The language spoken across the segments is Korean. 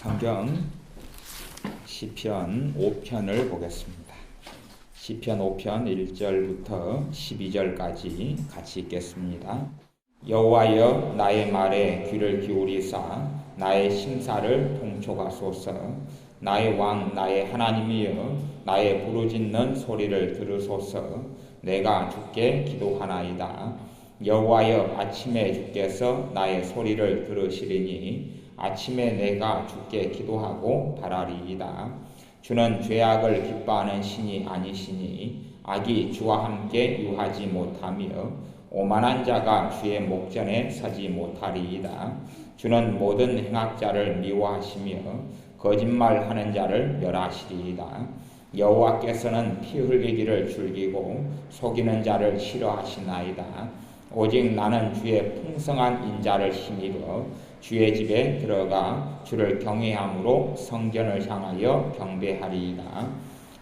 성경 시편 5편을 보겠습니다. 시편 5편 1절부터 12절까지 같이 읽겠습니다. 여호와여, 나의 말에 귀를 기울이사 나의 심사를 통촉하소서. 나의 왕 나의 하나님이여, 나의 부르짖는 소리를 들으소서. 내가 주께 기도하나이다. 여호와여, 아침에 주께서 나의 소리를 들으시리니 아침에 내가 주께 기도하고 바라리이다. 주는 죄악을 기뻐하는 신이 아니시니 악이 주와 함께 유하지 못하며 오만한 자가 주의 목전에 서지 못하리이다. 주는 모든 행악자를 미워하시며 거짓말하는 자를 멸하시리이다. 여호와께서는 피 흘리기를 즐기고 속이는 자를 싫어하시나이다. 오직 나는 주의 풍성한 인자를 힘입어 주의 집에 들어가 주를 경외함으로 성전을 향하여 경배하리이다.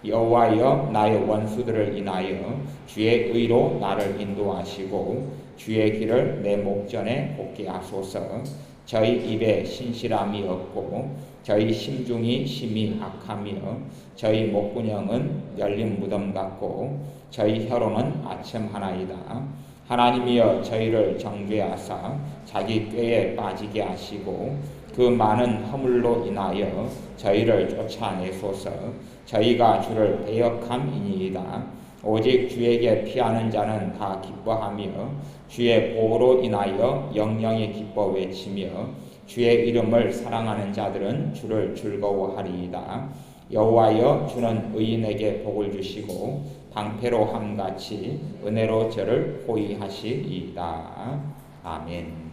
여호와여, 나의 원수들을 인하여 주의 의로 나를 인도하시고 주의 길을 내 목전에 곱게 하소서. 저희 입에 신실함이 없고 저희 심중이 심히 악하며 저희 목구녕은 열린 무덤 같고 저희 혀로는 아첨하나이다. 하나님이여, 저희를 정죄하사 자기 꾀에 빠지게 하시고 그 많은 허물로 인하여 저희를 쫓아내소서. 저희가 주를 배역함이니이다. 오직 주에게 피하는 자는 다 기뻐하며 주의 보호로 인하여 영영이 기뻐 외치며 주의 이름을 사랑하는 자들은 주를 즐거워하리이다. 여호와여, 주는 의인에게 복을 주시고 방패로 함같이 은혜로 저를 호위하시리이다. 아멘.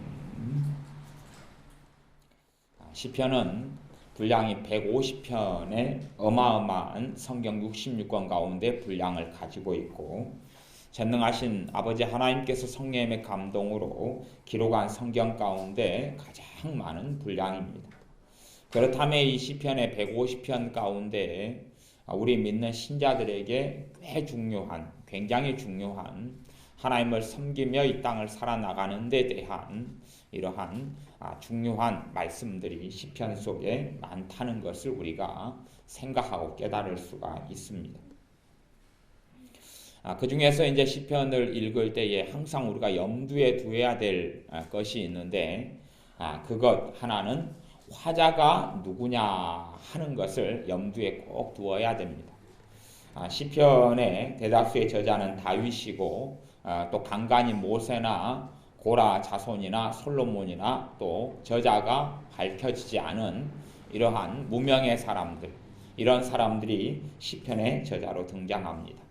시편은 분량이 150편의 어마어마한 성경 66권 가운데 분량을 가지고 있고, 전능하신 아버지 하나님께서 성령의 감동으로 기록한 성경 가운데 가장 많은 분량입니다. 그렇다면 이 시편의 150편 가운데 우리 믿는 신자들에게 굉장히 중요한 하나님을 섬기며 이 땅을 살아나가는 데 대한 이러한 중요한 말씀들이 시편 속에 많다는 것을 우리가 생각하고 깨달을 수가 있습니다. 그 중에서 이제 시편을 읽을 때에 항상 우리가 염두에 두어야 될 것이 있는데, 그것 하나는 화자가 누구냐 하는 것을 염두에 꼭 두어야 됩니다. 시편의 대다수의 저자는 다윗이고, 또 간간히 모세나 고라 자손이나 솔로몬이나 또 저자가 밝혀지지 않은 이러한 무명의 사람들, 이런 사람들이 시편의 저자로 등장합니다.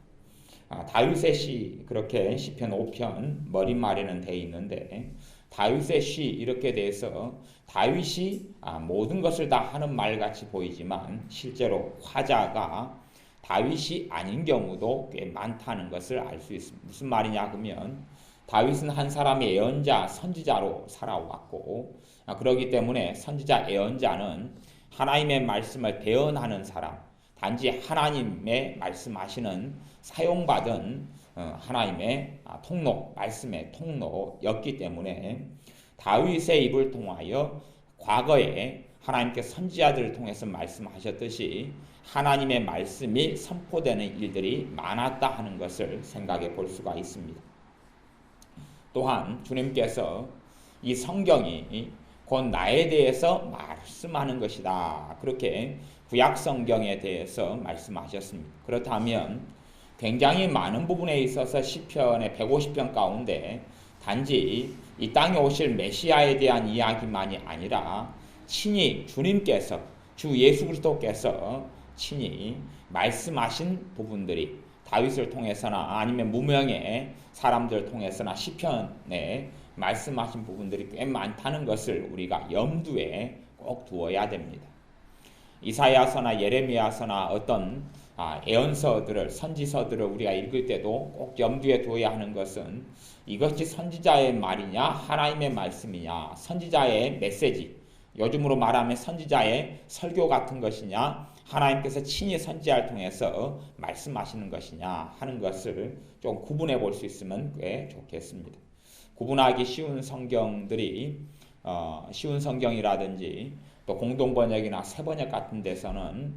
다윗의 시, 그렇게 시편 5편 머릿말에는 되어 있는데, 다윗의 시 이렇게 돼서 다윗이 모든 것을 다 하는 말같이 보이지만 실제로 화자가 다윗이 아닌 경우도 꽤 많다는 것을 알 수 있습니다. 무슨 말이냐 하면, 다윗은 한 사람의 예언자, 선지자로 살아왔고, 그렇기 때문에 선지자, 예언자는 하나님의 말씀을 대언하는 사람, 단지 하나님의 말씀하시는 사용받은 하나님의 통로, 말씀의 통로였기 때문에 다윗의 입을 통하여 과거에 하나님께서 선지자들을 통해서 말씀하셨듯이 하나님의 말씀이 선포되는 일들이 많았다 하는 것을 생각해 볼 수가 있습니다. 또한 주님께서 이 성경이 곧 나에 대해서 말씀하는 것이다, 그렇게 구약 성경에 대해서 말씀하셨습니다. 그렇다면 굉장히 많은 부분에 있어서 시편의 150편 가운데 단지 이 땅에 오실 메시아에 대한 이야기만이 아니라 친히 주님께서, 주 예수 그리스도께서 친히 말씀하신 부분들이 다윗을 통해서나 아니면 무명의 사람들을 통해서나 시편에 말씀하신 부분들이 꽤 많다는 것을 우리가 염두에 꼭 두어야 됩니다. 이사야서나 예레미야서나 어떤 예언서들을, 선지서들을 우리가 읽을 때도 꼭 염두에 두어야 하는 것은 이것이 선지자의 말이냐, 하나님의 말씀이냐, 선지자의 메시지, 요즘으로 말하면 선지자의 설교 같은 것이냐, 하나님께서 친히 선지자를 통해서 말씀하시는 것이냐 하는 것을 좀 구분해 볼 수 있으면 꽤 좋겠습니다. 구분하기 쉬운 성경들이 쉬운 성경이라든지 또 공동번역이나 새번역 같은 데서는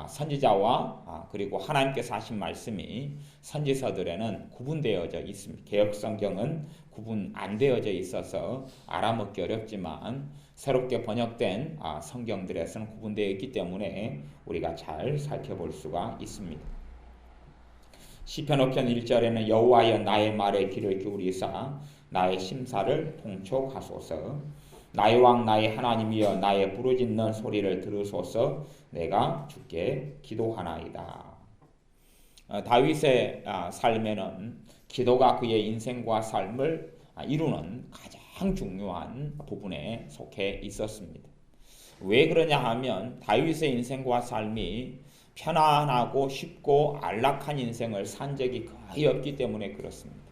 선지자와 그리고 하나님께서 하신 말씀이 선지서들에는 구분되어져 있습니다. 개역성경은 구분 안 되어져 있어서 알아먹기 어렵지만 새롭게 번역된 성경들에서는 구분되어 있기 때문에 우리가 잘 살펴볼 수가 있습니다. 시편 5편 1절에는 여호와여 나의 말에 귀를 기울이사 나의 심사를 통촉하소서. 나의 왕 나의 하나님이여 나의 부르짖는 소리를 들으소서. 내가 주께 기도하나이다. 다윗의 삶에는 기도가 그의 인생과 삶을 이루는 가장 중요한 부분에 속해 있었습니다. 왜 그러냐 하면 다윗의 인생과 삶이 편안하고 쉽고 안락한 인생을 산 적이 거의 없기 때문에 그렇습니다.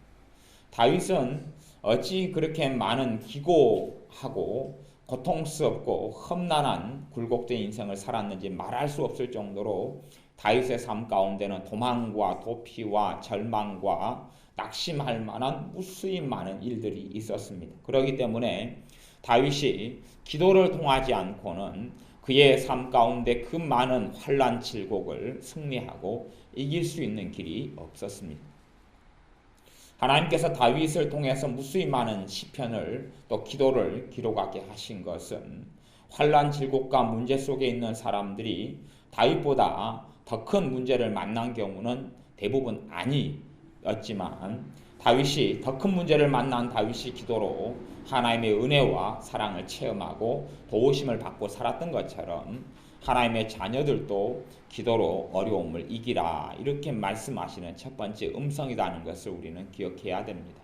다윗은 어찌 그렇게 많은 기고하고 고통스럽고 험난한 굴곡된 인생을 살았는지 말할 수 없을 정도로 다윗의 삶 가운데는 도망과 도피와 절망과 낙심할 만한 무수히 많은 일들이 있었습니다. 그렇기 때문에 다윗이 기도를 통하지 않고는 그의 삶 가운데 그 많은 환난 질곡을 승리하고 이길 수 있는 길이 없었습니다. 하나님께서 다윗을 통해서 무수히 많은 시편을 또 기도를 기록하게 하신 것은 환난 질곡과 문제 속에 있는 사람들이 다윗보다 더 큰 문제를 만난 경우는 대부분 아니었지만 다윗이 더 큰 문제를 만난 다윗이 기도로 하나님의 은혜와 사랑을 체험하고 도우심을 받고 살았던 것처럼 하나님의 자녀들도 기도로 어려움을 이기라 이렇게 말씀하시는 첫 번째 음성이라는 것을 우리는 기억해야 됩니다.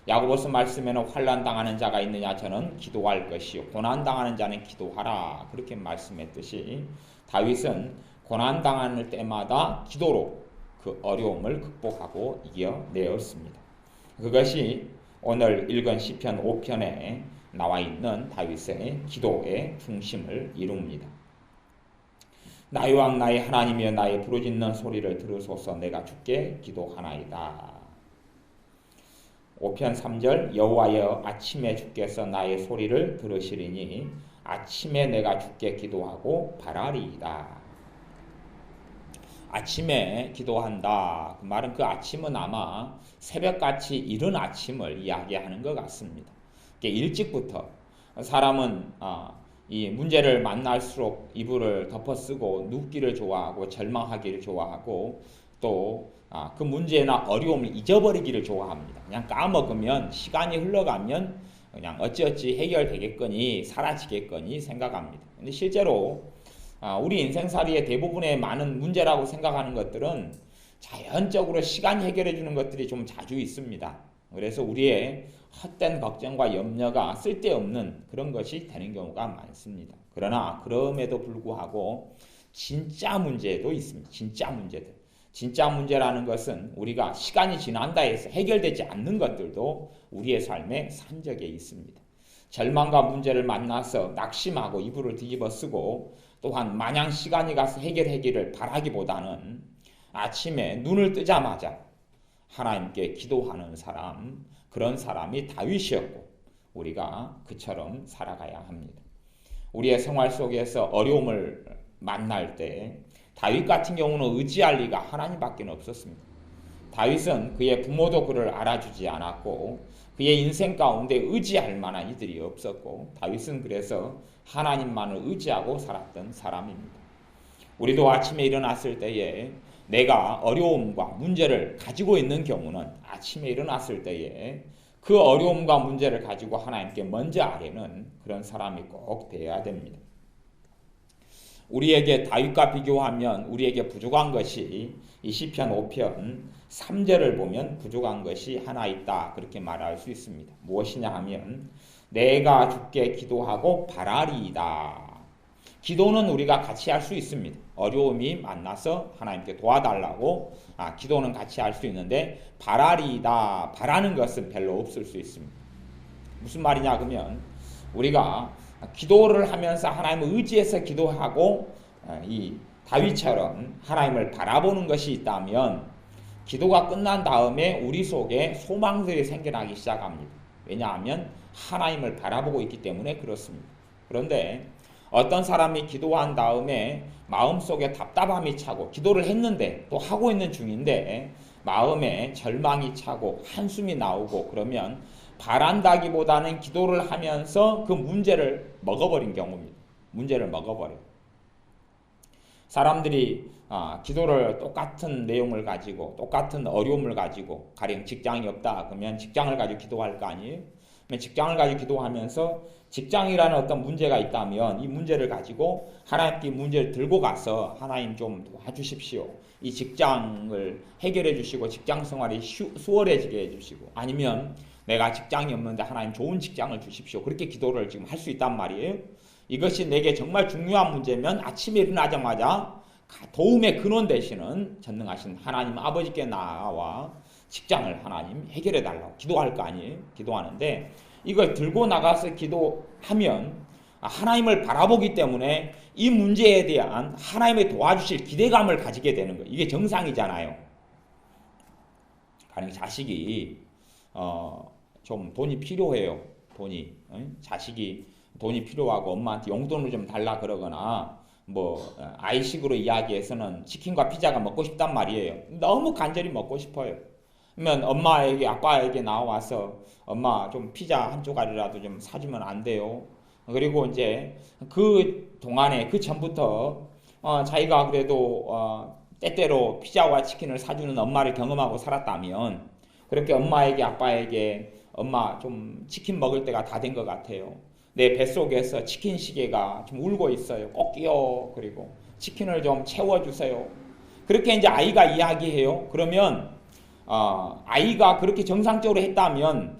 야고보서 말씀에는 환난 당하는 자가 있느냐 저는 기도할 것이요 고난 당하는 자는 기도하라 그렇게 말씀했듯이 다윗은 고난 당하는 때마다 기도로 그 어려움을 극복하고 이겨내었습니다. 그것이 오늘 읽은 시편 5편에 나와 있는 다윗의 기도의 중심을 이룹니다. 나의 왕 나의 하나님이여 나의 부르짖는 소리를 들으소서. 내가 주께 기도하나이다. 5편 3절 여호와여 아침에 주께서 나의 소리를 들으시리니 아침에 내가 주께 기도하고 바라리이다. 아침에 기도한다. 그 말은 그 아침은 아마 새벽같이 이른 아침을 이야기하는 것 같습니다. 일찍부터 사람은 이 문제를 만날수록 이불을 덮어쓰고 눕기를 좋아하고 절망하기를 좋아하고 또 그 문제나 어려움을 잊어버리기를 좋아합니다. 그냥 까먹으면 시간이 흘러가면 그냥 어찌어찌 해결되겠거니 사라지겠거니 생각합니다. 근데 실제로 우리 인생살이의 대부분의 많은 문제라고 생각하는 것들은 자연적으로 시간이 해결해 주는 것들이 좀 자주 있습니다. 그래서 우리의 헛된 걱정과 염려가 쓸데없는 그런 것이 되는 경우가 많습니다. 그러나 그럼에도 불구하고 진짜 문제도 있습니다. 진짜 문제들. 진짜 문제라는 것은 우리가 시간이 지난다 해서 해결되지 않는 것들도 우리의 삶에 산적에 있습니다. 절망과 문제를 만나서 낙심하고 이불을 뒤집어 쓰고 또한 마냥 시간이 가서 해결하기를 바라기보다는 아침에 눈을 뜨자마자 하나님께 기도하는 사람, 그런 사람이 다윗이었고 우리가 그처럼 살아가야 합니다. 우리의 생활 속에서 어려움을 만날 때 다윗 같은 경우는 의지할 리가 하나님밖에 없었습니다. 다윗은 그의 부모도 그를 알아주지 않았고 그의 인생 가운데 의지할 만한 이들이 없었고 다윗은 그래서 하나님만을 의지하고 살았던 사람입니다. 우리도 아침에 일어났을 때에 내가 어려움과 문제를 가지고 있는 경우는 아침에 일어났을 때에 그 어려움과 문제를 가지고 하나님께 먼저 아뢰는 그런 사람이 꼭 되어야 됩니다. 우리에게 다윗과 비교하면 우리에게 부족한 것이 이 시편 5편 3절을 보면 부족한 것이 하나 있다 그렇게 말할 수 있습니다. 무엇이냐 하면 내가 주께 기도하고 바라리이다. 기도는 우리가 같이 할 수 있습니다. 어려움이 만나서 하나님께 도와달라고 기도는 같이 할 수 있는데 바라리이다. 바라는 것은 별로 없을 수 있습니다. 무슨 말이냐 그러면 우리가 기도를 하면서 하나님을 의지해서 기도하고 이 다윗처럼 하나님을 바라보는 것이 있다면 기도가 끝난 다음에 우리 속에 소망들이 생겨나기 시작합니다. 왜냐하면 하나님을 바라보고 있기 때문에 그렇습니다. 그런데 어떤 사람이 기도한 다음에 마음속에 답답함이 차고 기도를 했는데 또 하고 있는 중인데 마음에 절망이 차고 한숨이 나오고 그러면 바란다기보다는 기도를 하면서 그 문제를 먹어버린 경우입니다. 문제를 먹어버려요. 사람들이 기도를 똑같은 내용을 가지고 똑같은 어려움을 가지고 가령 직장이 없다 그러면 직장을 가지고 기도할 거 아니에요? 직장을 가지고 기도하면서 직장이라는 어떤 문제가 있다면 이 문제를 가지고 하나님께 문제를 들고 가서 하나님 좀 도와주십시오. 이 직장을 해결해 주시고 직장 생활이 수월해지게 해주시고 아니면 내가 직장이 없는데 하나님 좋은 직장을 주십시오. 그렇게 기도를 지금 할 수 있단 말이에요. 이것이 내게 정말 중요한 문제면 아침에 일어나자마자 도움의 근원 되시는 전능하신 하나님 아버지께 나와 직장을 하나님 해결해 달라고 기도할 거 아니에요. 기도하는데 이걸 들고 나가서 기도하면 하나님을 바라보기 때문에 이 문제에 대한 하나님의 도와주실 기대감을 가지게 되는 거예요. 이게 정상이잖아요. 가령 자식이 좀 돈이 필요해요. 자식이 돈이 필요하고 엄마한테 용돈을 좀 달라 그러거나 아이식으로 이야기해서는 치킨과 피자가 먹고 싶단 말이에요. 너무 간절히 먹고 싶어요. 그러면 엄마에게 아빠에게 나와서 엄마 좀 피자 한 쪼가리라도 좀 사주면 안 돼요. 그리고 이제 그 동안에 그 전부터 자기가 그래도 때때로 피자와 치킨을 사주는 엄마를 경험하고 살았다면 그렇게 엄마에게 아빠에게 엄마 좀 치킨 먹을 때가 다 된 것 같아요. 내 뱃속에서 치킨 시계가 좀 울고 있어요. 꼭 끼워. 그리고 치킨을 좀 채워주세요. 그렇게 이제 아이가 이야기해요. 그러면 아이가 그렇게 정상적으로 했다면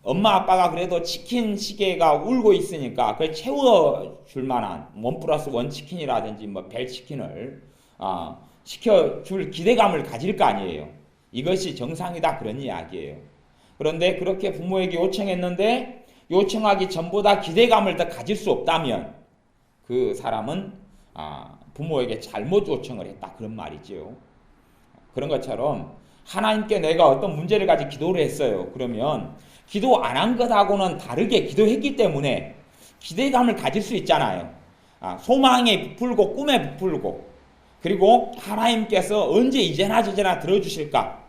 엄마 아빠가 그래도 치킨 시계가 울고 있으니까 그걸 채워줄 만한 원 플러스 원 치킨이라든지 벨치킨을 시켜줄 기대감을 가질 거 아니에요. 이것이 정상이다 그런 이야기예요. 그런데 그렇게 부모에게 요청했는데 요청하기 전보다 기대감을 더 가질 수 없다면 그 사람은 부모에게 잘못 요청을 했다 그런 말이죠. 그런 것처럼 하나님께 내가 어떤 문제를 가지고 기도를 했어요. 그러면 기도 안 한 것하고는 다르게 기도했기 때문에 기대감을 가질 수 있잖아요. 소망에 부풀고 꿈에 부풀고 그리고 하나님께서 언제 이제나 저제나 들어주실까?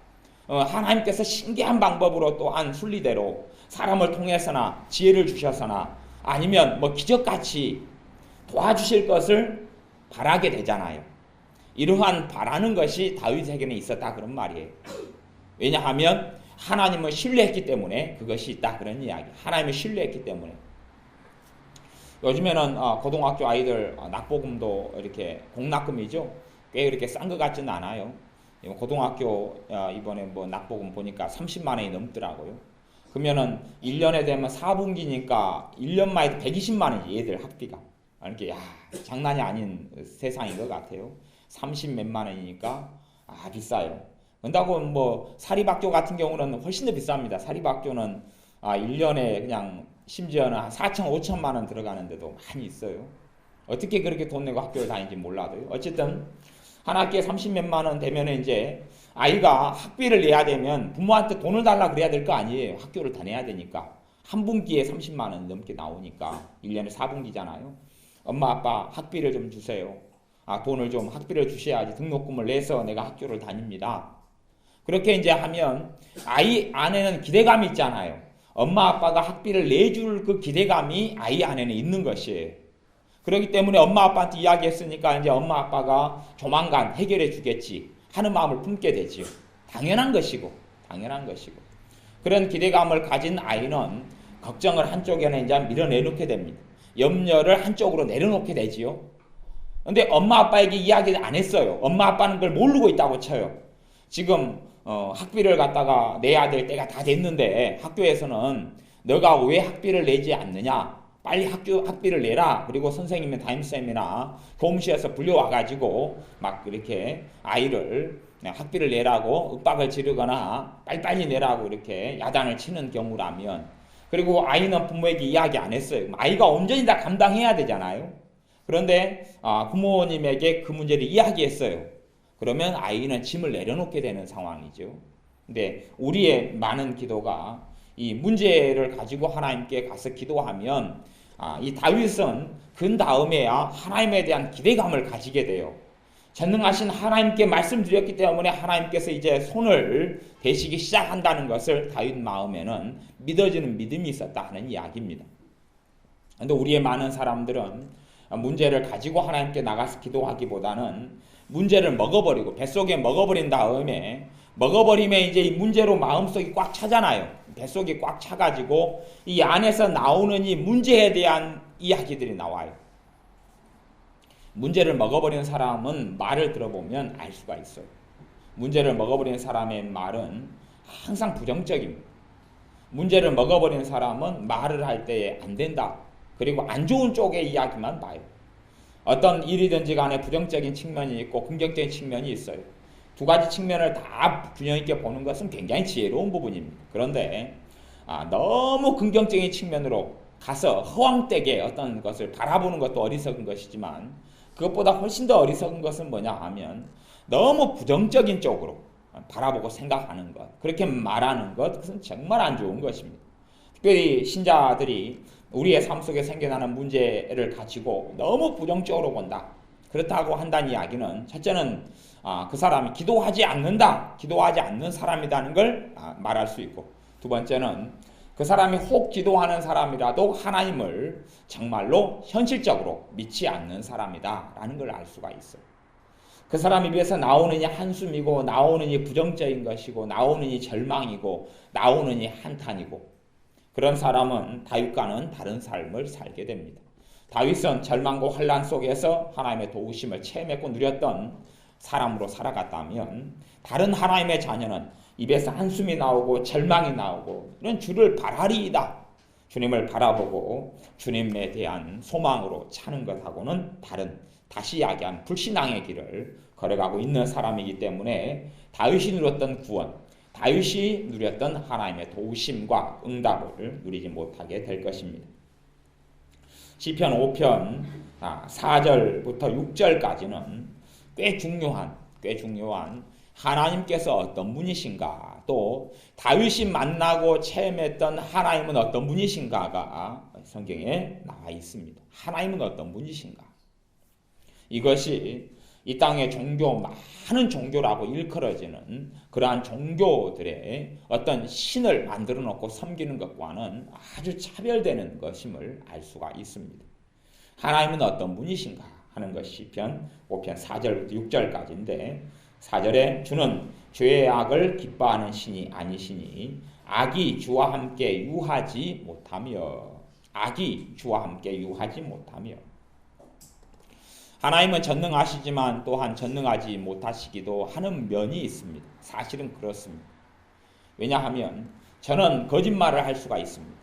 하나님께서 신기한 방법으로 또한 순리대로 사람을 통해서나 지혜를 주셔서나 아니면 기적같이 도와주실 것을 바라게 되잖아요. 이러한 바라는 것이 다윗에게는 있었다 그런 말이에요. 왜냐하면 하나님을 신뢰했기 때문에 그것이 있다 그런 이야기. 하나님을 신뢰했기 때문에. 요즘에는 고등학교 아이들 낙보금도 이렇게 공낙금이죠. 꽤 그렇게 싼 것 같지는 않아요. 고등학교 이번에 낙보금 보니까 30만 원이 넘더라고요. 그러면은 1년에 되면 4분기니까 1년 만에 120만 원이 얘들 학비가. 이렇게 장난이 아닌 세상인 것 같아요. 30 몇만 원이니까 비싸요. 그런다고 사립학교 같은 경우는 훨씬 더 비쌉니다. 사립학교는 1년에 그냥 심지어는 한 4천 5천만 원 들어가는데도 많이 있어요. 어떻게 그렇게 돈 내고 학교를 다니는지 몰라도요. 어쨌든 한 학기에 30 몇만 원 되면 이제 아이가 학비를 내야 되면 부모한테 돈을 달라 그래야 될 거 아니에요. 학교를 다녀야 되니까. 한 분기에 30만 원 넘게 나오니까 1년에 4분기잖아요. 엄마 아빠 학비를 좀 주세요. 돈을 좀 학비를 주셔야지 등록금을 내서 내가 학교를 다닙니다. 그렇게 이제 하면 아이 안에는 기대감이 있잖아요. 엄마 아빠가 학비를 내줄 그 기대감이 아이 안에는 있는 것이에요. 그렇기 때문에 엄마 아빠한테 이야기했으니까 이제 엄마 아빠가 조만간 해결해 주겠지 하는 마음을 품게 되지요. 당연한 것이고 그런 기대감을 가진 아이는 걱정을 한쪽에는 이제 밀어내놓게 됩니다. 염려를 한쪽으로 내려놓게 되지요. 근데 엄마 아빠에게 이야기를 안 했어요. 엄마 아빠는 그걸 모르고 있다고 쳐요. 지금 학비를 갖다가 내야 될 때가 다 됐는데 학교에서는 너가 왜 학비를 내지 않느냐? 빨리 학비를 내라. 그리고 선생님이 담임쌤이나 교무실에서 불려와가지고 막 이렇게 아이를 학비를 내라고 윽박을 지르거나 빨리빨리 내라고 이렇게 야단을 치는 경우라면 그리고 아이는 부모에게 이야기 안 했어요. 아이가 온전히 다 감당해야 되잖아요. 그런데 부모님에게 그 문제를 이야기했어요. 그러면 아이는 짐을 내려놓게 되는 상황이죠. 근데 우리의 많은 기도가 이 문제를 가지고 하나님께 가서 기도하면 이 다윗은 그 다음에야 하나님에 대한 기대감을 가지게 돼요. 전능하신 하나님께 말씀드렸기 때문에 하나님께서 이제 손을 대시기 시작한다는 것을 다윗 마음에는 믿어지는 믿음이 있었다 하는 이야기입니다. 그런데 우리의 많은 사람들은 문제를 가지고 하나님께 나가서 기도하기보다는 문제를 먹어버리고 뱃속에 먹어버린 다음에 먹어버리면 이제 이 문제로 마음속이 꽉 차잖아요. 뱃속이 꽉 차가지고 이 안에서 나오는 이 문제에 대한 이야기들이 나와요. 문제를 먹어버린 사람은 말을 들어보면 알 수가 있어요. 문제를 먹어버린 사람의 말은 항상 부정적입니다. 문제를 먹어버린 사람은 말을 할 때 안 된다. 그리고 안 좋은 쪽의 이야기만 봐요. 어떤 일이든지 간에 부정적인 측면이 있고 긍정적인 측면이 있어요. 두 가지 측면을 다 균형 있게 보는 것은 굉장히 지혜로운 부분입니다. 그런데 너무 긍정적인 측면으로 가서 허황되게 어떤 것을 바라보는 것도 어리석은 것이지만 그것보다 훨씬 더 어리석은 것은 뭐냐 하면 너무 부정적인 쪽으로 바라보고 생각하는 것, 그렇게 말하는 것, 그것은 정말 안 좋은 것입니다. 특별히 신자들이 우리의 삶 속에 생겨나는 문제를 가지고 너무 부정적으로 본다. 그렇다고 한다는 이야기는 첫째는 그 사람이 기도하지 않는다, 기도하지 않는 사람이라는 걸 말할 수 있고, 두 번째는 그 사람이 혹 기도하는 사람이라도 하나님을 정말로 현실적으로 믿지 않는 사람이다 라는 걸 알 수가 있어요. 그 사람 입에서 나오는 이 한숨이고 나오는 이 부정적인 것이고 나오는 이 절망이고 나오는 이 한탄이고, 그런 사람은 다윗과는 다른 삶을 살게 됩니다. 다윗은 절망과 환난 속에서 하나님의 도우심을 체험했고 누렸던 사람으로 살아갔다면, 다른 하나님의 자녀는 입에서 한숨이 나오고 절망이 나오고 이런 주를 바라리이다, 주님을 바라보고 주님에 대한 소망으로 차는 것하고는 다른, 다시 이야기한 불신앙의 길을 걸어가고 있는 사람이기 때문에 다윗이 누렸던 구원, 다윗이 누렸던 하나님의 도우심과 응답을 누리지 못하게 될 것입니다. 시편 5편 4절부터 6절까지는 꽤 중요한 하나님께서 어떤 분이신가, 또 다윗이 만나고 체험했던 하나님은 어떤 분이신가가 성경에 나와 있습니다. 하나님은 어떤 분이신가? 이것이 이 땅의 종교, 많은 종교라고 일컬어지는 그러한 종교들의 어떤 신을 만들어 놓고 섬기는 것과는 아주 차별되는 것임을 알 수가 있습니다. 하나님은 어떤 분이신가 하는 것이 시편 5편 4절부터 6절까지인데, 4절에 주는 죄의 악을 기뻐하는 신이 아니시니 악이 주와 함께 유하지 못하며, 악이 주와 함께 유하지 못하며. 하나님은 전능하시지만 또한 전능하지 못하시기도 하는 면이 있습니다. 사실은 그렇습니다. 왜냐하면 저는 거짓말을 할 수가 있습니다.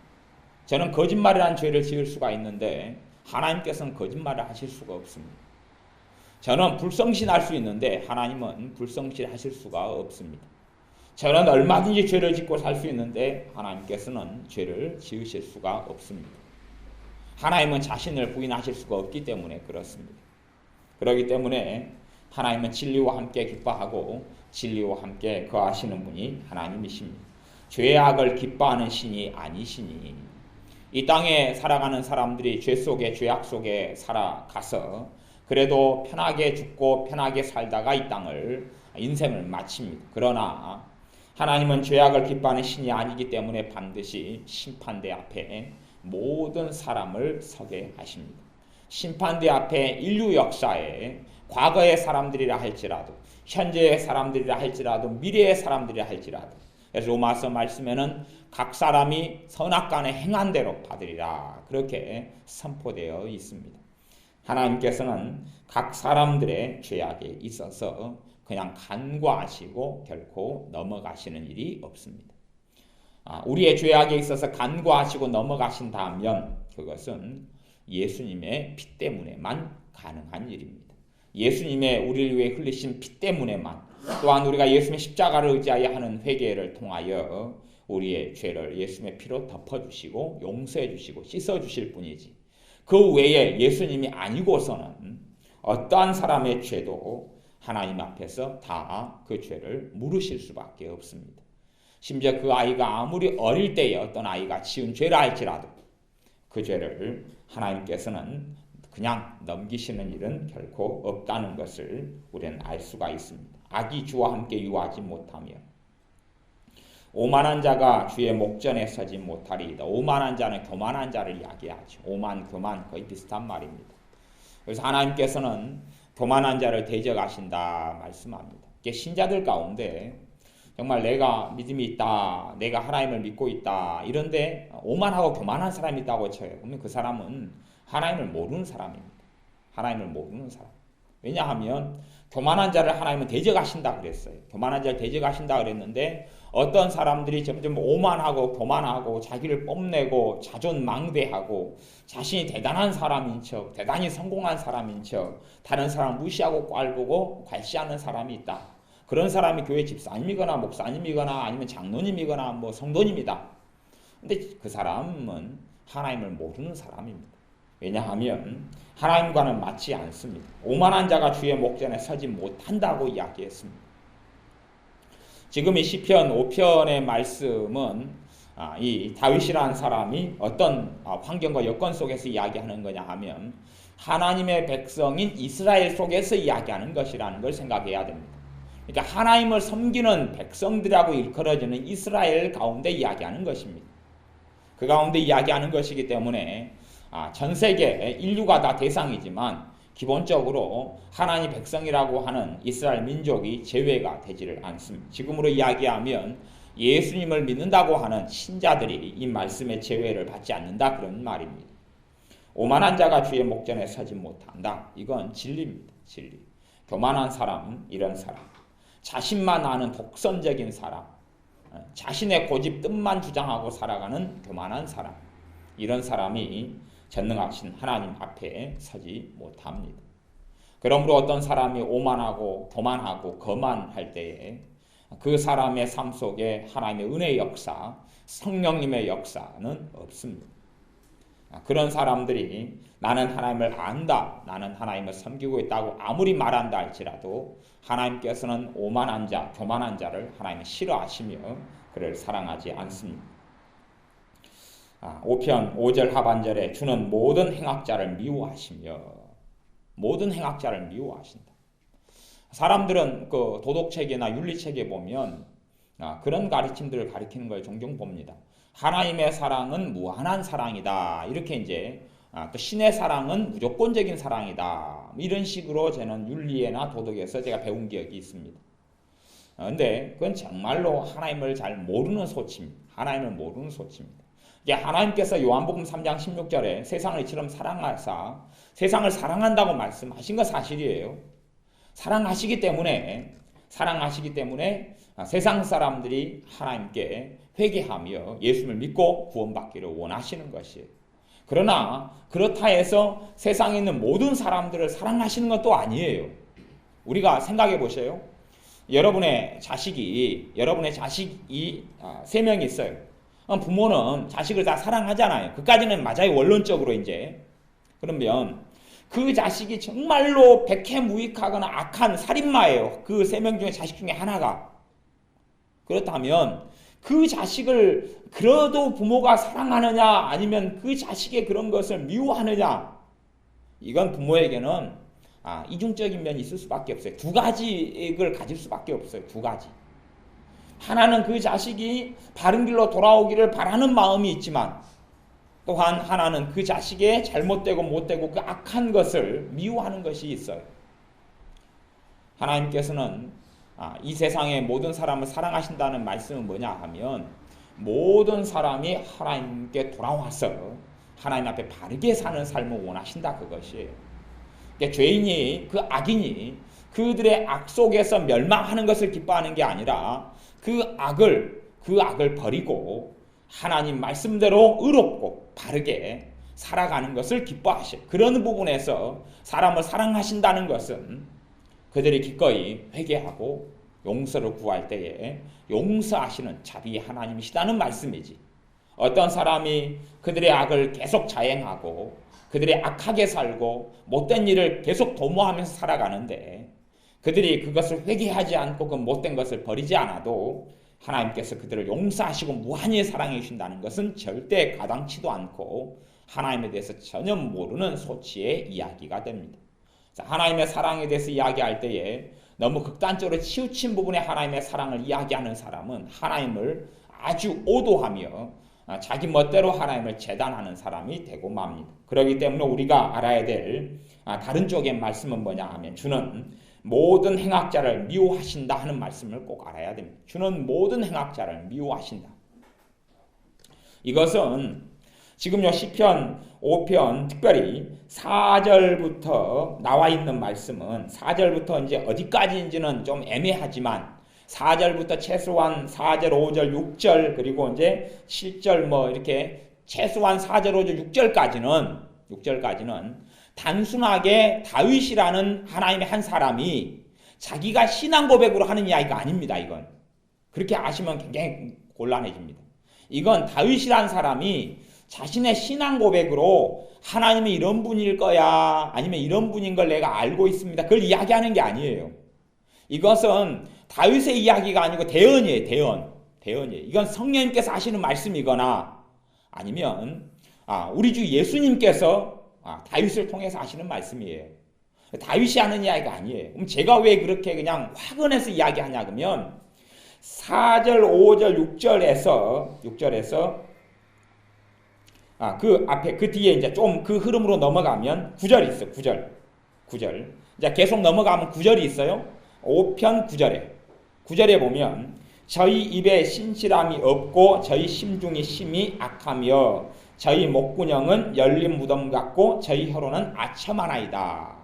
저는 거짓말이라는 죄를 지을 수가 있는데 하나님께서는 거짓말을 하실 수가 없습니다. 저는 불성실할 수 있는데 하나님은 불성실하실 수가 없습니다. 저는 얼마든지 죄를 짓고 살 수 있는데 하나님께서는 죄를 지으실 수가 없습니다. 하나님은 자신을 부인하실 수가 없기 때문에 그렇습니다. 그렇기 때문에 하나님은 진리와 함께 기뻐하고 진리와 함께 거하시는 분이 하나님이십니다. 죄의 악을 기뻐하는 신이 아니시니, 이 땅에 살아가는 사람들이 죄 속에, 죄악 속에 살아가서 그래도 편하게 죽고 편하게 살다가 이 땅을, 인생을 마칩니다. 그러나 하나님은 죄악을 기뻐하는 신이 아니기 때문에 반드시 심판대 앞에 모든 사람을 서게 하십니다. 심판대 앞에 인류 역사에 과거의 사람들이라 할지라도, 현재의 사람들이라 할지라도, 미래의 사람들이라 할지라도, 그래서 로마서 말씀에는 각 사람이 선악간에 행한 대로 받으리라, 그렇게 선포되어 있습니다. 하나님께서는 각 사람들의 죄악에 있어서 그냥 간과하시고 결코 넘어가시는 일이 없습니다. 우리의 죄악에 있어서 간과하시고 넘어가신다면 그것은 예수님의 피 때문에만 가능한 일입니다. 예수님의 우리를 위해 흘리신 피 때문에만, 또한 우리가 예수님의 십자가를 의지하여 하는 회개를 통하여 우리의 죄를 예수님의 피로 덮어주시고 용서해 주시고 씻어 주실 뿐이지, 그 외에 예수님이 아니고서는 어떠한 사람의 죄도 하나님 앞에서 다 그 죄를 물으실 수밖에 없습니다. 심지어 그 아이가 아무리 어릴 때에 어떤 아이가 지은 죄라 할지라도 그 죄를 하나님께서는 그냥 넘기시는 일은 결코 없다는 것을 우리는 알 수가 있습니다. 악이 주와 함께 유하지 못하며 오만한 자가 주의 목전에 서지 못하리이다. 오만한 자는 교만한 자를 이야기하죠. 오만, 교만 거의 비슷한 말입니다. 그래서 하나님께서는 교만한 자를 대적하신다 말씀합니다. 이게 신자들 가운데 정말 내가 믿음이 있다, 내가 하나님을 믿고 있다 이런데 오만하고 교만한 사람이 있다고 쳐요. 그러면 그 사람은 하나님을 모르는 사람입니다. 하나님을 모르는 사람. 왜냐하면 교만한 자를 하나님은 대적하신다 그랬어요. 교만한 자를 대적하신다 그랬는데 어떤 사람들이 점점 오만하고 교만하고 자기를 뽐내고 자존망대하고 자신이 대단한 사람인 척, 대단히 성공한 사람인 척, 다른 사람 무시하고 꼴보고 괄시하는 사람이 있다. 그런 사람이 교회 집사님이거나 목사님이거나 아니면 장로님이거나 뭐 성도님이다. 근데 그 사람은 하나님을 모르는 사람입니다. 왜냐하면 하나님과는 맞지 않습니다. 오만한 자가 주의 목전에 서지 못한다고 이야기했습니다. 지금 이 시편 5편의 말씀은 이 다윗이라는 사람이 어떤 환경과 여건 속에서 이야기하는 거냐 하면 하나님의 백성인 이스라엘 속에서 이야기하는 것이라는 걸 생각해야 됩니다. 그러니까 하나님을 섬기는 백성들하고 일컬어지는 이스라엘 가운데 이야기하는 것입니다. 그 가운데 이야기하는 것이기 때문에 전 세계 인류가 다 대상이지만 기본적으로 하나님 백성이라고 하는 이스라엘 민족이 제외가 되지를 않습니다. 지금으로 이야기하면 예수님을 믿는다고 하는 신자들이 이 말씀의 제외를 받지 않는다 그런 말입니다. 오만한 자가 주의 목전에 서지 못한다. 이건 진리입니다. 진리. 교만한 사람, 이런 사람. 자신만 아는 독선적인 사람. 자신의 고집 뜻만 주장하고 살아가는 교만한 사람. 이런 사람이 전능하신 하나님 앞에 서지 못합니다. 그러므로 어떤 사람이 오만하고 교만하고 거만할 때에 그 사람의 삶 속에 하나님의 은혜의 역사, 성령님의 역사는 없습니다. 그런 사람들이 나는 하나님을 안다, 나는 하나님을 섬기고 있다고 아무리 말한다 할지라도 하나님께서는 오만한 자, 교만한 자를 하나님은 싫어하시며 그를 사랑하지 않습니다. 5편 5절 하반절에 주는 모든 행악자를 미워하시며 모든 행악자를 미워하신다. 사람들은 그 도덕책이나 윤리책에 보면 그런 가르침들을 가리키는 걸 종종 봅니다. 하나님의 사랑은 무한한 사랑이다. 이렇게 이제 또 신의 사랑은 무조건적인 사랑이다. 이런 식으로 저는 윤리에나 도덕에서 제가 배운 기억이 있습니다. 그런데 그건 정말로 하나님을 잘 모르는 소치입니다. 하나님을 모르는 소치입니다. 하나님께서 요한복음 3장 16절에 세상을 이처럼 사랑하사 세상을 사랑한다고 말씀하신 건 사실이에요. 사랑하시기 때문에 세상 사람들이 하나님께 회개하며 예수를 믿고 구원받기를 원하시는 것이에요. 그러나 그렇다 해서 세상에 있는 모든 사람들을 사랑하시는 것도 아니에요. 우리가 생각해 보세요. 여러분의 자식이 3명이 있어요. 부모는 자식을 다 사랑하잖아요. 그까지는 맞아요. 원론적으로 이제. 그러면 그 자식이 정말로 백해무익하거나 악한 살인마예요. 그 3명 중에 자식 중에 하나가. 그렇다면 그 자식을 그래도 부모가 사랑하느냐 아니면 그 자식의 그런 것을 미워하느냐, 이건 부모에게는 이중적인 면이 있을 수밖에 없어요. 두 가지를 가질 수밖에 없어요. 두 가지. 하나는 그 자식이 바른 길로 돌아오기를 바라는 마음이 있지만 또한 하나는 그 자식의 잘못되고 못되고 그 악한 것을 미워하는 것이 있어요. 하나님께서는 이 세상의 모든 사람을 사랑하신다는 말씀은 뭐냐 하면 모든 사람이 하나님께 돌아와서 하나님 앞에 바르게 사는 삶을 원하신다, 그것이에요. 그러니까 죄인이, 그 악인이 그들의 악 속에서 멸망하는 것을 기뻐하는 게 아니라 그 악을 버리고 하나님 말씀대로 의롭고 바르게 살아가는 것을 기뻐하셔요. 그런 부분에서 사람을 사랑하신다는 것은 그들이 기꺼이 회개하고 용서를 구할 때에 용서하시는 자비의 하나님이시다는 말씀이지. 어떤 사람이 그들의 악을 계속 자행하고 그들의 악하게 살고 못된 일을 계속 도모하면서 살아가는데 그들이 그것을 회개하지 않고 그 못된 것을 버리지 않아도 하나님께서 그들을 용서하시고 무한히 사랑해 주신다는 것은 절대 가당치도 않고 하나님에 대해서 전혀 모르는 소치의 이야기가 됩니다. 하나님의 사랑에 대해서 이야기할 때에 너무 극단적으로 치우친 부분에 하나님의 사랑을 이야기하는 사람은 하나님을 아주 오도하며 자기 멋대로 하나님을 재단하는 사람이 되고 맙니다. 그렇기 때문에 우리가 알아야 될 다른 쪽의 말씀은 뭐냐 하면 주는 모든 행악자를 미워하신다 하는 말씀을 꼭 알아야 됩니다. 주는 모든 행악자를 미워하신다. 이것은 지금요 시편 5편 특별히 4절부터 나와 있는 말씀은 4절부터 이제 어디까지인지는 좀 애매하지만 4절부터 최소한 4절, 5절, 6절 그리고 이제 7절 뭐 이렇게 최소한 4절, 5절, 6절까지는 단순하게 다윗이라는 하나님의 한 사람이 자기가 신앙 고백으로 하는 이야기가 아닙니다. 이건 그렇게 아시면 굉장히 곤란해집니다. 이건 다윗이라는 사람이 자신의 신앙 고백으로 하나님이 이런 분일 거야 아니면 이런 분인 걸 내가 알고 있습니다. 그걸 이야기하는 게 아니에요. 이것은 다윗의 이야기가 아니고 대언이에요. 대언이에요. 이건 성령님께서 하시는 말씀이거나 아니면 우리 주 예수님께서 다윗을 통해서 하시는 말씀이에요. 다윗이 하는 이야기가 아니에요. 그럼 제가 왜 그렇게 그냥 확언해서 이야기하냐 그러면 4절, 5절, 6절에서 그 앞에 그 뒤에 이제 좀 그 흐름으로 넘어가면 9절이 있어요. 9절. 이제 계속 넘어가면 9절이 있어요. 5편 9절에 보면 저희 입에 신실함이 없고 저희 심중이 심히 악하며 저희 목구녕은 열린 무덤 같고 저희 혀로는 아첨하나이다.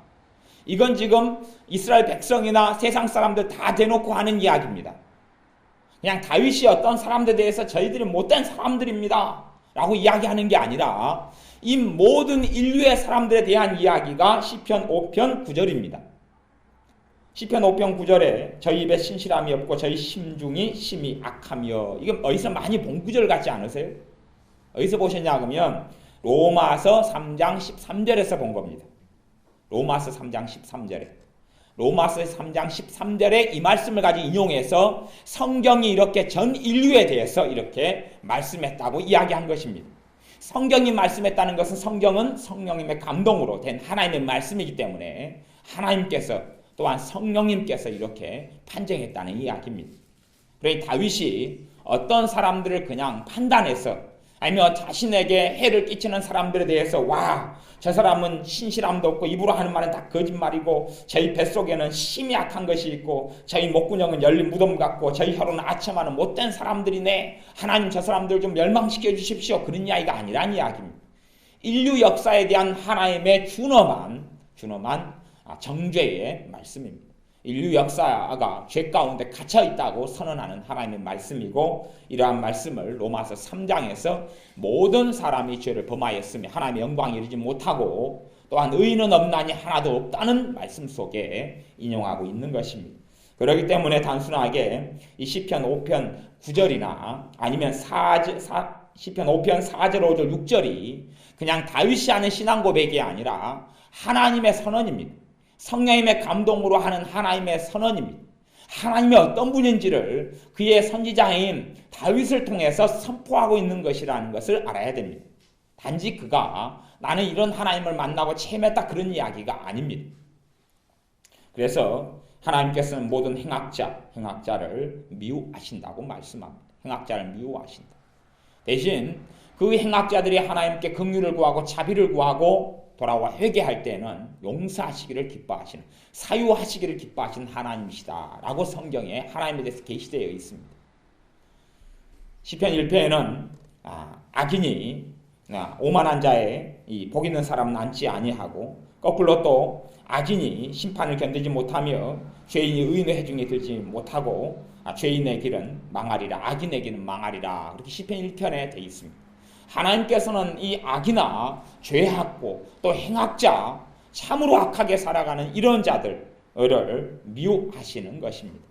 이건 지금 이스라엘 백성이나 세상 사람들 다 대놓고 하는 이야기입니다. 그냥 다윗이 어떤 사람들에 대해서 저희들이 못된 사람들입니다 라고 이야기하는 게 아니라 이 모든 인류의 사람들에 대한 이야기가 시편 5편 9절입니다. 시편 5편 9절에 저희 입에 신실함이 없고 저희 심중이 심히 악하며 이건 어디서 많이 본 구절 같지 않으세요? 어디서 보셨냐 그러면 로마서 3장 13절에서 본 겁니다. 로마서 3장 13절에 로마서 3장 13절에 이 말씀을 가지고 인용해서 성경이 이렇게 전 인류에 대해서 이렇게 말씀했다고 이야기한 것입니다. 성경이 말씀했다는 것은 성경은 성령님의 감동으로 된 하나님의 말씀이기 때문에 하나님께서 또한 성령님께서 이렇게 판정했다는 이야기입니다. 그러니 다윗이 어떤 사람들을 그냥 판단해서 아니면 자신에게 해를 끼치는 사람들에 대해서 와, 저 사람은 신실함도 없고 입으로 하는 말은 다 거짓말이고 저희 뱃속에는 심히 악한 것이 있고 저희 목구녕은 열린 무덤 같고 저희 혀로는 아첨하는 못된 사람들이네. 하나님 저 사람들 좀 멸망시켜 주십시오. 그런 이야기가 아니란 이야기입니다. 인류 역사에 대한 하나님의 준엄한 정죄의 말씀입니다. 인류 역사가 죄 가운데 갇혀 있다고 선언하는 하나님의 말씀이고 이러한 말씀을 로마서 3장에서 모든 사람이 죄를 범하였으며 하나님의 영광에 이르지 못하고 또한 의인은 없나니 하나도 없다는 말씀 속에 인용하고 있는 것입니다. 그렇기 때문에 단순하게 이 시편 5편 9절이나 아니면 시편 5편 4절, 5절, 6절이 그냥 다윗이 하는 신앙 고백이 아니라 하나님의 선언입니다. 성령님의 감동으로 하는 하나님의 선언입니다. 하나님이 어떤 분인지를 그의 선지자인 다윗을 통해서 선포하고 있는 것이라는 것을 알아야 됩니다. 단지 그가 나는 이런 하나님을 만나고 체험했다 그런 이야기가 아닙니다. 그래서 하나님께서는 모든 행악자를 미워하신다고 말씀합니다. 행악자를 미워하신다. 대신 그 행악자들이 하나님께 긍휼을 구하고 자비를 구하고 돌아와 회개할 때는 용서하시기를 기뻐하시는 사유하시기를 기뻐하시는 하나님이시다 라고 성경에 하나님에 대해서 계시되어 있습니다. 시편 1편에는 악인이 오만한 자의 이 복 있는 사람은 앉지 아니하고 거꾸로 또 악인이 심판을 견디지 못하며 죄인이 의인의 회중에 들지 못하고 죄인의 길은 망하리라 악인의 길은 망하리라 그렇게 시편 1편에 되어 있습니다. 하나님께서는 이 악이나 죄악고 또 행악자 참으로 악하게 살아가는 이런 자들을 미워하시는 것입니다.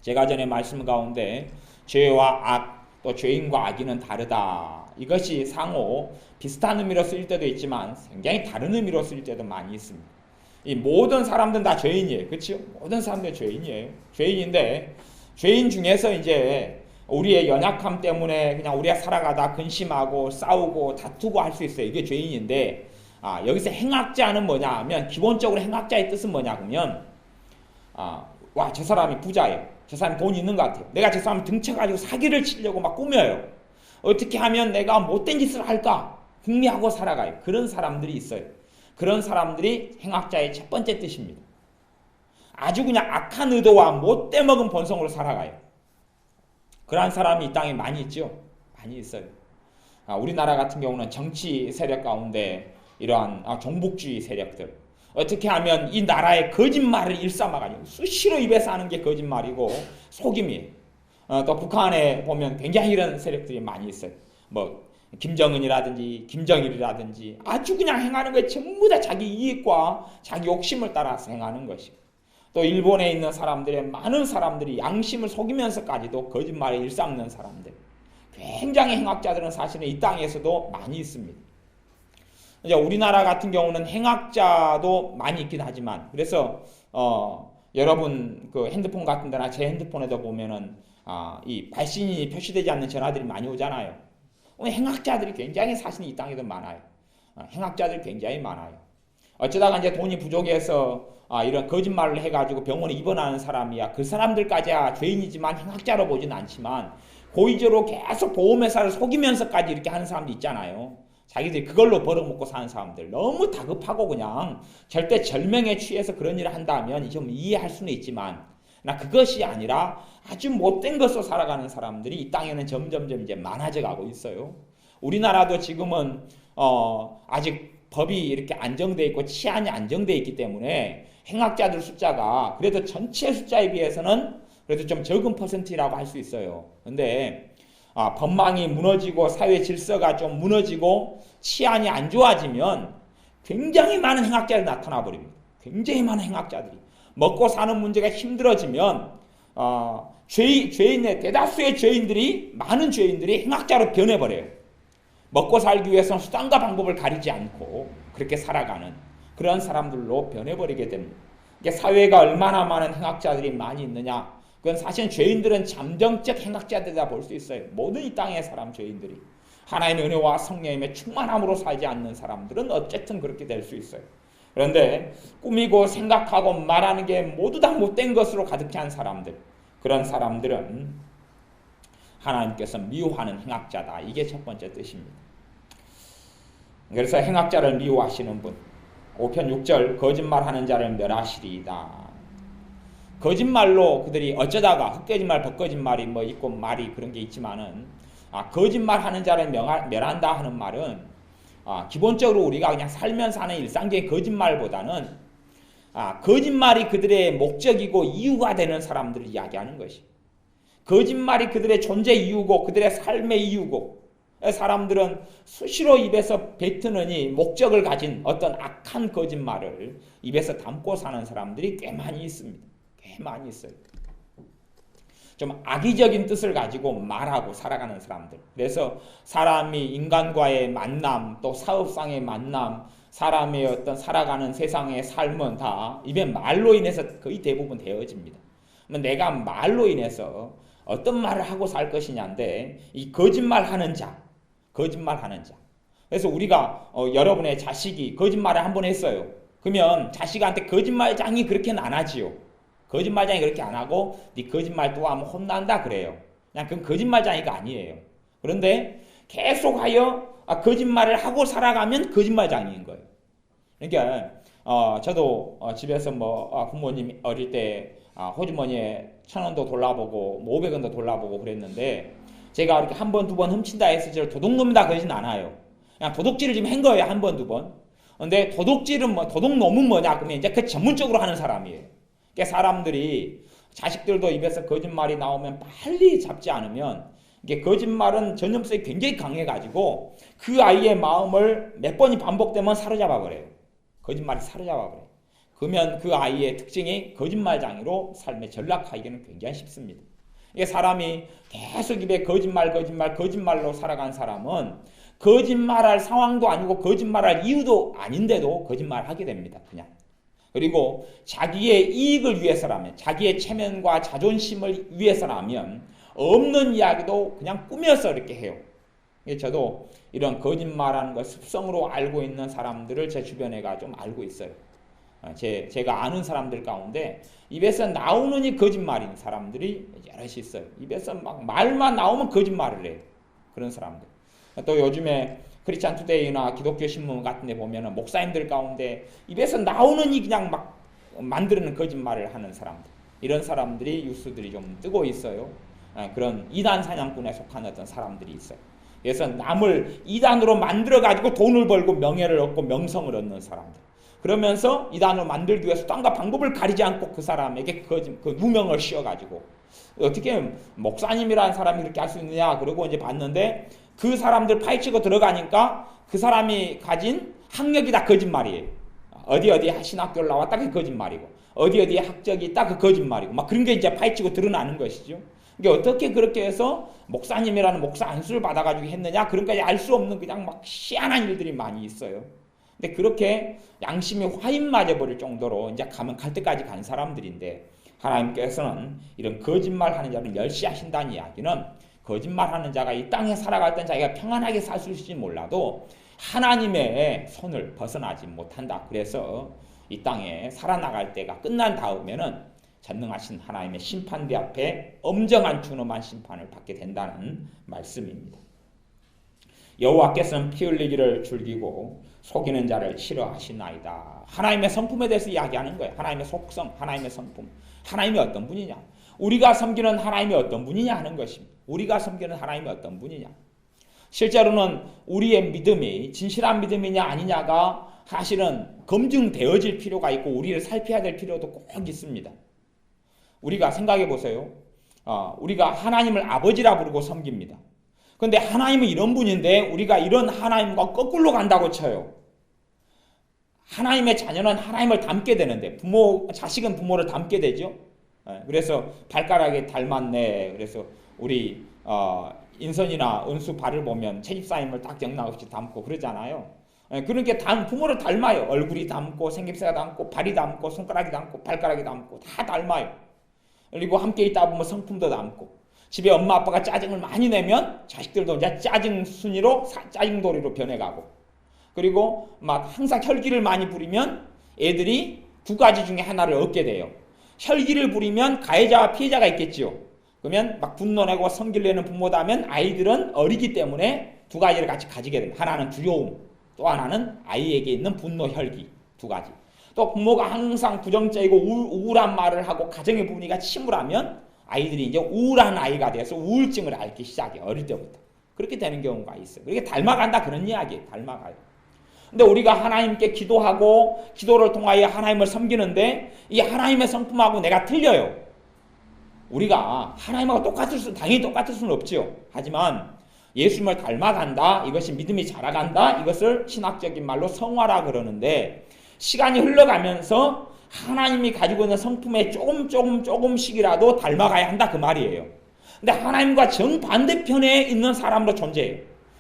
제가 전에 말씀 가운데 죄와 악 또 죄인과 악인은 다르다. 이것이 상호 비슷한 의미로 쓰일 때도 있지만 굉장히 다른 의미로 쓰일 때도 많이 있습니다. 이 모든 사람들은 다 죄인이에요. 그렇죠? 모든 사람들은 죄인이에요. 죄인인데 죄인 중에서 이제 우리의 연약함 때문에 그냥 우리가 살아가다 근심하고 싸우고 다투고 할 수 있어요. 이게 죄인인데, 여기서 행악자는 뭐냐 하면, 기본적으로 행악자의 뜻은 뭐냐 그러면, 와, 저 사람이 부자예요. 저 사람이 돈이 있는 것 같아요. 내가 저 사람 등쳐가지고 사기를 치려고 막 꾸며요. 어떻게 하면 내가 못된 짓을 할까 궁리하고 살아가요. 그런 사람들이 있어요. 그런 사람들이 행악자의 첫 번째 뜻입니다. 아주 그냥 악한 의도와 못돼 먹은 본성으로 살아가요. 그러한 사람이 이 땅에 많이 있죠. 많이 있어요. 우리나라 같은 경우는 정치 세력 가운데 이러한 종북주의 세력들, 어떻게 하면 이 나라의 거짓말을 일삼아가지고 수시로 입에서 하는 게 거짓말이고 속임이에요. 또 북한에 보면 굉장히 이런 세력들이 많이 있어요. 뭐 김정은이라든지 김정일이라든지 아주 그냥 행하는 게 전부 다 자기 이익과 자기 욕심을 따라서 행하는 것이고, 또 일본에 있는 사람들의 많은 사람들이 양심을 속이면서까지도 거짓말에 일삼는 사람들, 굉장히 행악자들은 사실은 이 땅에서도 많이 있습니다. 이제 우리나라 같은 경우는 행악자도 많이 있긴 하지만, 그래서 여러분 그 핸드폰 같은 데나 제 핸드폰에도 보면은 이 발신이 표시되지 않는 전화들이 많이 오잖아요. 행악자들이 굉장히 사실은 이 땅에도 많아요. 행악자들이 굉장히 많아요. 어쩌다가 이제 돈이 부족해서 이런 거짓말을 해가지고 병원에 입원하는 사람이야. 그 사람들까지야 죄인이지만 행악자로 보진 않지만, 고의적으로 계속 보험회사를 속이면서까지 이렇게 하는 사람도 있잖아요. 자기들이 그걸로 벌어먹고 사는 사람들, 너무 다급하고 그냥 절대 절명에 취해서 그런 일을 한다면 좀 이해할 수는 있지만, 그것이 아니라 아주 못된 것으로 살아가는 사람들이 이 땅에는 점점점 이제 많아져 가고 있어요. 우리나라도 지금은 아직 법이 이렇게 안정되어 있고 치안이 안정되어 있기 때문에 행악자들 숫자가 그래도 전체 숫자에 비해서는 그래도 좀 적은 퍼센트라고 할 수 있어요. 근데 법망이 무너지고 사회 질서가 좀 무너지고 치안이 안 좋아지면 굉장히 많은 행악자들이 나타나 버립니다. 굉장히 많은 행악자들이. 먹고 사는 문제가 힘들어지면 죄인의 대다수의 죄인들이, 많은 죄인들이 행악자로 변해버려요. 먹고 살기 위해서는 수단과 방법을 가리지 않고 그렇게 살아가는 그런 사람들로 변해버리게 됩니다. 이게 사회가 얼마나 많은 행악자들이 많이 있느냐, 그건 사실 죄인들은 잠정적 행악자들이다 볼 수 있어요. 모든 이 땅의 사람 죄인들이 하나님의 은혜와 성령님의 충만함으로 살지 않는 사람들은 어쨌든 그렇게 될 수 있어요. 그런데 꾸미고 생각하고 말하는 게 모두 다 못된 것으로 가득히 한 사람들, 그런 사람들은 하나님께서 미워하는 행악자다. 이게 첫 번째 뜻입니다. 그래서 행악자를 미워하시는 분, 5편 6절 거짓말하는 자를 멸하시리이다. 거짓말로 그들이 어쩌다가 헛거짓말, 벗거짓말이 뭐 있고 말이 그런 게 있지만은 거짓말하는 자를 멸한다 하는 말은 기본적으로 우리가 그냥 살면서 하는 일상적인 거짓말보다는 거짓말이 그들의 목적이고 이유가 되는 사람들을 이야기하는 것이, 거짓말이 그들의 존재 이유고 그들의 삶의 이유고, 사람들은 수시로 입에서 뱉으느니 목적을 가진 어떤 악한 거짓말을 입에서 담고 사는 사람들이 꽤 많이 있습니다. 꽤 많이 있어요. 좀 악의적인 뜻을 가지고 말하고 살아가는 사람들. 그래서 사람이 인간과의 만남, 또 사업상의 만남, 사람의 어떤 살아가는 세상의 삶은 다 입에 말로 인해서 거의 대부분 되어집니다. 내가 말로 인해서 어떤 말을 하고 살 것이냐인데, 이 거짓말하는 자, 거짓말하는 자. 그래서 우리가 여러분의 자식이 거짓말을 한 번 했어요. 그러면 자식한테 거짓말장이 그렇게는 안 하지요. 거짓말장이 그렇게 안 하고 네 거짓말 또 하면 혼난다 그래요. 그냥 그건 거짓말장이가 아니에요. 그런데 계속하여 거짓말을 하고 살아가면 거짓말장인 거예요. 그러니까 저도 집에서 부모님 어릴 때 호주머니에 1,000원도 돌려보고 500원도 돌려보고 그랬는데, 제가 이렇게 한 번, 두 번 훔친다 해서 저를 도둑놈이다 그러진 않아요. 그냥 도둑질을 지금 한 거예요. 한 번, 두 번. 근데 도둑질은 도둑놈은 뭐냐 그러면 이제 그 전문적으로 하는 사람이에요. 그러니까 사람들이 자식들도 입에서 거짓말이 나오면 빨리 잡지 않으면, 이게 거짓말은 전염성이 굉장히 강해가지고 그 아이의 마음을 몇 번이 반복되면 사로잡아 버려요. 거짓말이 사로잡아 버려요. 그러면 그 아이의 특징이 거짓말장애로 삶에 전락하기는 굉장히 쉽습니다. 이게 사람이 계속 입에 거짓말로 살아간 사람은 거짓말할 상황도 아니고 거짓말할 이유도 아닌데도 거짓말하게 됩니다. 그냥. 그리고 자기의 이익을 위해서라면, 자기의 체면과 자존심을 위해서라면 없는 이야기도 그냥 꾸며서 이렇게 해요. 저도 이런 거짓말하는 걸 습성으로 알고 있는 사람들을 제 주변에가 좀 알고 있어요. 제가 아는 사람들 가운데 입에서 나오는 이 거짓말인 사람들이 여럿이 있어요. 입에서 막 말만 나오면 거짓말을 해요. 그런 사람들. 또 요즘에 크리스찬 투데이나 기독교 신문 같은 데 보면은 목사님들 가운데 입에서 나오는 이 그냥 막 만드는 거짓말을 하는 사람들. 이런 사람들이 뉴스들이 좀 뜨고 있어요. 그런 이단 사냥꾼에 속한 어떤 사람들이 있어요. 그래서 남을 이단으로 만들어가지고 돈을 벌고 명예를 얻고 명성을 얻는 사람들. 그러면서 이단을 만들기 위해서 땅과 방법을 가리지 않고 그 사람에게 그 누명을 씌워가지고 어떻게 목사님이라는 사람이 그렇게 할 수 있느냐 그러고 이제 봤는데 그 사람들 파헤치고 들어가니까 그 사람이 가진 학력이 다 거짓말이에요. 어디 신학교를 나왔다 그 거짓말이고 어디 학적이 있다 그 거짓말이고 막 그런 게 이제 파헤치고 드러나는 것이죠. 이게 어떻게 그렇게 해서 목사님이라는 목사 안수를 받아가지고 했느냐 그런 까지 알 수 없는 그냥 막 희한한 일들이 많이 있어요. 근데 그렇게 양심이 화인 맞아버릴 정도로 이제 가면 갈 때까지 간 사람들인데 하나님께서는 이런 거짓말하는 자를 멸시하신다는 이야기는 거짓말하는 자가 이 땅에 살아갈 땐 자기가 평안하게 살 수 있을지 몰라도 하나님의 손을 벗어나지 못한다. 그래서 이 땅에 살아나갈 때가 끝난 다음에는 전능하신 하나님의 심판대 앞에 엄정한 준엄한 심판을 받게 된다는 말씀입니다. 여호와께서는 피 흘리기를 즐기고 속이는 자를 싫어하시나이다. 하나님의 성품에 대해서 이야기하는 거예요. 하나님의 속성, 하나님의 성품. 하나님이 어떤 분이냐? 우리가 섬기는 하나님이 어떤 분이냐 하는 것입니다. 우리가 섬기는 하나님이 어떤 분이냐? 실제로는 우리의 믿음이 진실한 믿음이냐 아니냐가 사실은 검증되어질 필요가 있고 우리를 살펴야 될 필요도 꼭 있습니다. 우리가 생각해 보세요. 우리가 하나님을 아버지라 부르고 섬깁니다. 그런데 하나님은 이런 분인데 우리가 이런 하나님과 거꾸로 간다고 쳐요. 하나님의 자녀는 하나님을 닮게 되는데 자식은 부모를 닮게 되죠. 그래서 발가락에 닮았네. 그래서 우리 인선이나 은수 발을 보면 채집사님을 딱 영락없이 닮고 그러잖아요. 그렇게 부모를 닮아요. 얼굴이 닮고 생김새가 닮고 발이 닮고 손가락이 닮고 발가락이 닮고 다 닮아요. 그리고 함께 있다 보면 성품도 닮고 집에 엄마 아빠가 짜증을 많이 내면 자식들도 이제 짜증 순이로 짜증돌이로 변해가고 그리고 막 항상 혈기를 많이 부리면 애들이 두 가지 중에 하나를 얻게 돼요. 혈기를 부리면 가해자와 피해자가 있겠지요. 그러면 막 분노내고 성기를 내는 부모다면 아이들은 어리기 때문에 두 가지를 같이 가지게 됩니다. 하나는 두려움, 또 하나는 아이에게 있는 분노, 혈기 두 가지. 또 부모가 항상 부정적이고 우울한 말을 하고 가정의 분위기가 침울하면 아이들이 이제 우울한 아이가 돼서 우울증을 앓기 시작해요. 어릴 때부터. 그렇게 되는 경우가 있어요. 그렇게 닮아간다 그런 이야기예요. 닮아가요. 근데 우리가 하나님께 기도하고 기도를 통하여 하나님을 섬기는데 이 하나님의 성품하고 내가 틀려요. 우리가 하나님하고 당연히 똑같을 수는 없죠. 하지만 예수님을 닮아간다. 이것이 믿음이 자라간다. 이것을 신학적인 말로 성화라 그러는데 시간이 흘러가면서 하나님이 가지고 있는 성품에 조금씩이라도 닮아가야 한다 그 말이에요. 근데 하나님과 정반대편에 있는 사람으로 존재해요.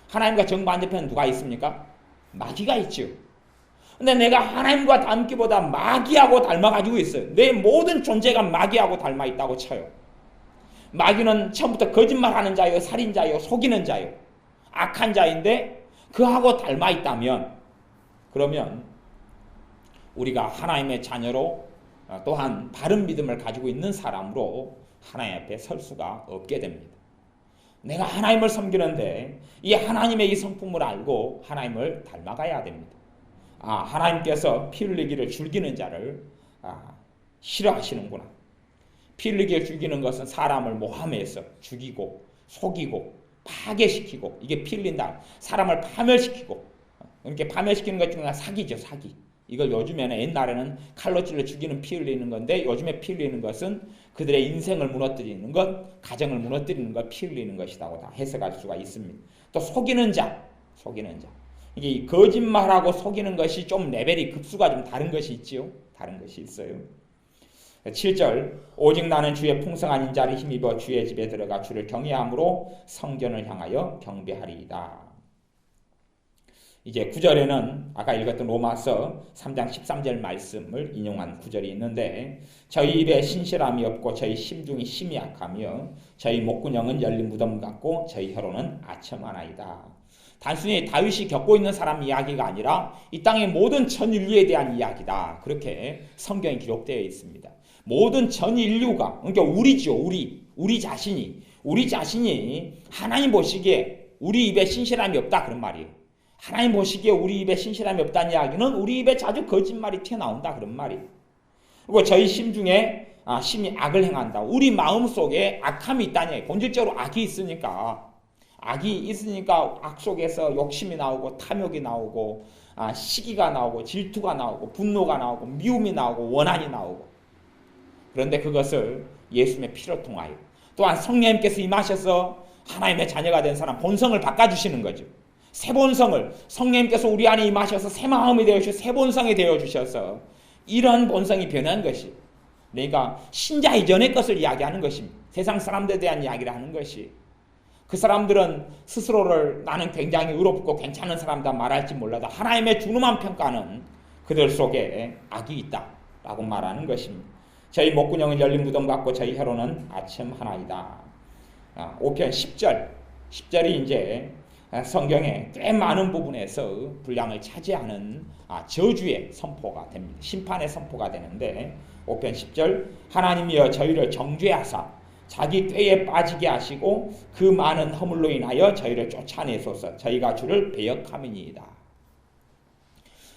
하나님과 정반대편에 누가 있습니까? 마귀가 있죠. 근데 내가 하나님과 닮기보다 마귀하고 닮아가지고 있어요. 내 모든 존재가 마귀하고 닮아 있다고 쳐요. 마귀는 처음부터 거짓말하는 자요, 살인자요, 속이는 자요, 악한 자인데 그하고 닮아 있다면 그러면 우리가 하나님의 자녀로 또한 바른 믿음을 가지고 있는 사람으로 하나님 앞에 설 수가 없게 됩니다. 내가 하나님을 섬기는데 이 하나님의 이 성품을 알고 하나님을 닮아가야 됩니다. 하나님께서 피 흘리기를 즐기는 자를 싫어하시는구나. 피 흘리기를 즐기는 것은 사람을 모함해서 죽이고 속이고 파괴시키고 이게 피 흘린다. 사람을 파멸시키고 이렇게 파멸시키는 것 중에 사기죠. 사기. 이걸 요즘에는 옛날에는 칼로 찔러 죽이는 피 흘리는 건데 요즘에 피 흘리는 것은 그들의 인생을 무너뜨리는 것, 가정을 무너뜨리는 것, 피 흘리는 것이라고 다 해석할 수가 있습니다. 또 속이는 자. 이게 거짓말하고 속이는 것이 좀 레벨이 급수가 좀 다른 것이 있지요. 다른 것이 있어요. 7절 오직 나는 주의 풍성한 인자를 힘입어 주의 집에 들어가 주를 경외함으로 성전을 향하여 경배하리이다. 이제 9절에는 아까 읽었던 로마서 3장 13절 말씀을 인용한 구절이 있는데 저희 입에 신실함이 없고 저희 심중이 심히 약하며 저희 목구녕은 열린 무덤 같고 저희 혀로는 아첨하나이다. 단순히 다윗이 겪고 있는 사람 이야기가 아니라 이 땅의 모든 전 인류에 대한 이야기다. 그렇게 성경에 기록되어 있습니다. 모든 전 인류가, 그러니까 우리죠. 우리 자신이 하나님 보시기에 우리 입에 신실함이 없다 그런 말이에요. 하나님 보시기에 우리 입에 신실함이 없다는 이야기는 우리 입에 자주 거짓말이 튀어나온다 그런 말이에요. 그리고 저희 심중에 심히 악을 행한다. 우리 마음속에 악함이 있다는 얘기예요. 본질적으로 악이 있으니까 악 속에서 욕심이 나오고 탐욕이 나오고 시기가 나오고 질투가 나오고 분노가 나오고 미움이 나오고 원한이 나오고, 그런데 그것을 예수님의 피로 통하여 또한 성령님께서 임하셔서 하나님의 자녀가 된 사람 본성을 바꿔주시는 거죠. 새 본성을 성령님께서 우리 안에 임하셔서 새 마음이 되어주셔서 새 본성이 되어주셔서 이런 본성이 변한 것이, 그러니까 신자 이전의 것을 이야기하는 것입니다. 세상 사람들에 대한 이야기를 하는 것이, 그 사람들은 스스로를 나는 굉장히 의롭고 괜찮은 사람이다 말할지 몰라도 하나님의 준엄한 평가는 그들 속에 악이 있다라고 말하는 것입니다. 저희 목구녕은 열린 무덤 같고 저희 혀로는 아첨 하나이다. 5편 10절이 이제 성경의 꽤 많은 부분에서 분량을 차지하는 저주의 선포가 됩니다. 심판의 선포가 되는데 5편 10절 하나님이여 저희를 정죄하사 자기 꾀에 빠지게 하시고 그 많은 허물로 인하여 저희를 쫓아내소서. 저희가 주를 배역함이니이다.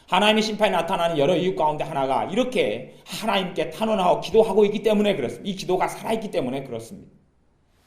하나님의 심판이 나타나는 여러 이유 가운데 하나가 이렇게 하나님께 탄원하고 기도하고 있기 때문에 그렇습니다. 이 기도가 살아있기 때문에 그렇습니다.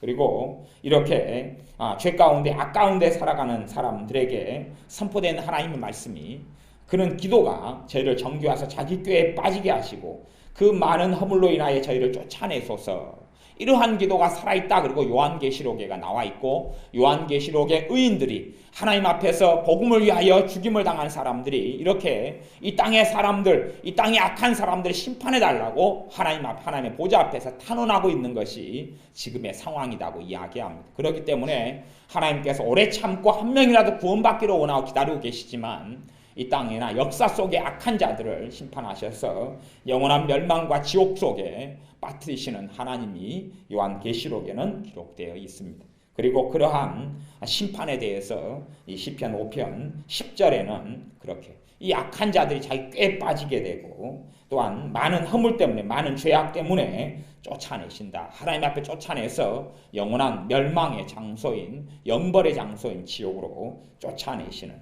그리고 이렇게 죄 가운데 악 가운데 살아가는 사람들에게 선포된 하나님의 말씀이, 그는 기도가 저희를 정죄하사 자기 꾀에 빠지게 하시고 그 많은 허물로 인하여 저희를 쫓아내소서. 이러한 기도가 살아있다. 그리고 요한계시록에가 나와 있고, 요한계시록의 의인들이 하나님 앞에서 복음을 위하여 죽임을 당한 사람들이 이렇게 이 땅의 사람들, 이 땅의 악한 사람들을 심판해달라고 하나님의 보좌 앞에서 탄원하고 있는 것이 지금의 상황이라고 이야기합니다. 그렇기 때문에 하나님께서 오래 참고 한 명이라도 구원받기를 원하고 기다리고 계시지만 이 땅이나 역사 속의 악한 자들을 심판하셔서 영원한 멸망과 지옥 속에 빠뜨리시는 하나님이 요한계시록에는 기록되어 있습니다. 그리고 그러한 심판에 대해서 이 시편 5편 10절에는 그렇게 이 악한 자들이 자기 꾀에 빠지게 되고 또한 많은 허물 때문에, 많은 죄악 때문에 쫓아내신다. 하나님 앞에 쫓아내서 영원한 멸망의 장소인, 영벌의 장소인 지옥으로 쫓아내시는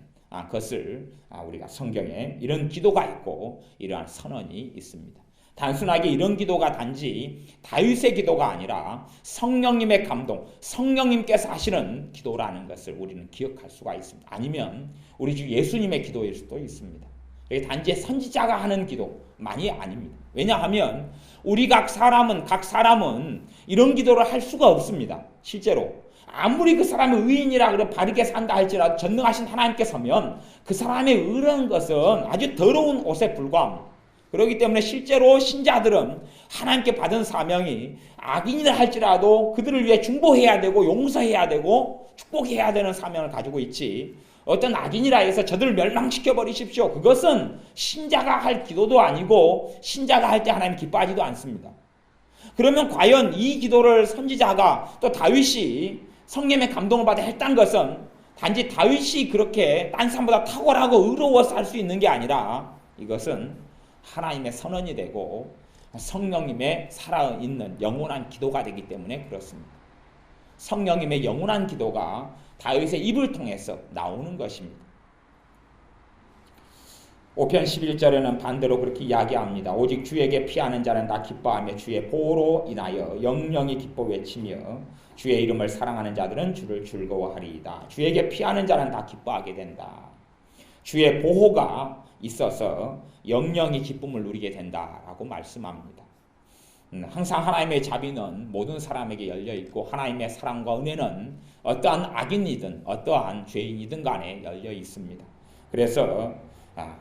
그것을 우리가 성경에 이런 기도가 있고 이러한 선언이 있습니다. 단순하게 이런 기도가 단지 다윗의 기도가 아니라 성령님의 감동, 성령님께서 하시는 기도라는 것을 우리는 기억할 수가 있습니다. 아니면 우리 주 예수님의 기도일 수도 있습니다. 이게 단지 선지자가 하는 기도만이 아닙니다. 왜냐하면 우리 각 사람은 이런 기도를 할 수가 없습니다. 실제로 아무리 그 사람이 의인이라 그래 바르게 산다 할지라도 전능하신 하나님께 서면 그 사람의 의라는 것은 아주 더러운 옷에 불과합니다. 그렇기 때문에 실제로 신자들은 하나님께 받은 사명이 악인이라 할지라도 그들을 위해 중보해야 되고 용서해야 되고 축복해야 되는 사명을 가지고 있지, 어떤 악인이라 해서 저들을 멸망시켜 버리십시오, 그것은 신자가 할 기도도 아니고 신자가 할 때 하나님 기뻐하지도 않습니다. 그러면 과연 이 기도를 선지자가 또 다윗이 성령의 감동을 받아 했다는 것은 단지 다윗이 그렇게 딴 사람보다 탁월하고 의로워서 할 수 있는 게 아니라 이것은 하나님의 선언이 되고 성령님의 살아있는 영원한 기도가 되기 때문에 그렇습니다. 성령님의 영원한 기도가 다윗의 입을 통해서 나오는 것입니다. 5편 11절에는 반대로 그렇게 이야기합니다. 오직 주에게 피하는 자는 다 기뻐하며 주의 보호로 인하여 영영이 기뻐 외치며 주의 이름을 사랑하는 자들은 주를 즐거워하리이다. 주에게 피하는 자는 다 기뻐하게 된다. 주의 보호가 있어서 영영이 기쁨을 누리게 된다라고 말씀합니다. 항상 하나님의 자비는 모든 사람에게 열려있고 하나님의 사랑과 은혜는 어떠한 악인이든 어떠한 죄인이든 간에 열려 있습니다. 그래서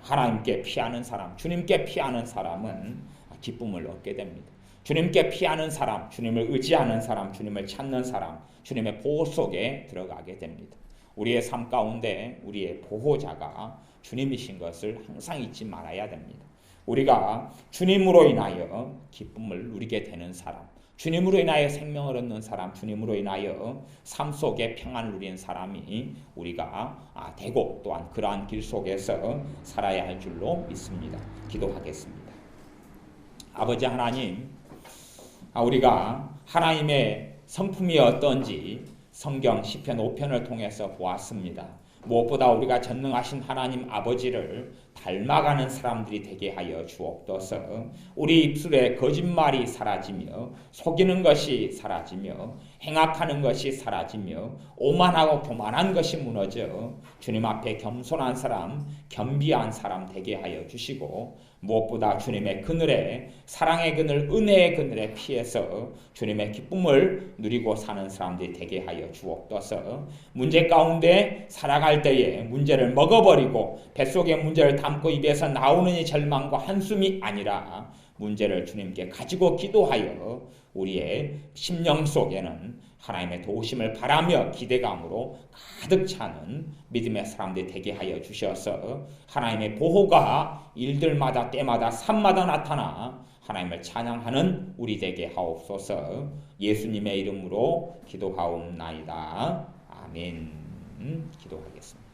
하나님께 피하는 사람, 주님께 피하는 사람은 기쁨을 얻게 됩니다. 주님께 피하는 사람, 주님을 의지하는 사람, 주님을 찾는 사람, 주님의 보호 속에 들어가게 됩니다. 우리의 삶 가운데 우리의 보호자가 주님이신 것을 항상 잊지 말아야 됩니다. 우리가 주님으로 인하여 기쁨을 누리게 되는 사람, 주님으로 인하여 생명을 얻는 사람, 주님으로 인하여 삶 속에 평안을 누리는 사람이 우리가 되고 또한 그러한 길 속에서 살아야 할 줄로 믿습니다. 기도하겠습니다. 아버지 하나님, 우리가 하나님의 성품이 어떤지 성경 시편 5편을 통해서 보았습니다. 무엇보다 우리가 전능하신 하나님 아버지를 닮아가는 사람들이 되게 하여 주옵소서. 우리 입술에 거짓말이 사라지며 속이는 것이 사라지며 행악하는 것이 사라지며 오만하고 교만한 것이 무너져 주님 앞에 겸손한 사람, 겸비한 사람 되게 하여 주시고, 무엇보다 주님의 그늘에, 사랑의 그늘, 은혜의 그늘에 피해서 주님의 기쁨을 누리고 사는 사람들이 되게 하여 주옵소서. 문제 가운데 살아갈 때에 문제를 먹어버리고 뱃속에 문제를 담고 입에서 나오는 이 절망과 한숨이 아니라 문제를 주님께 가지고 기도하여 우리의 심령 속에는 하나님의 도우심을 바라며 기대감으로 가득 차는 믿음의 사람들이 되게 하여 주셔서 하나님의 보호가 일들마다 때마다 삶마다 나타나 하나님을 찬양하는 우리 되게 하옵소서. 예수님의 이름으로 기도하옵나이다. 아멘. 기도하겠습니다.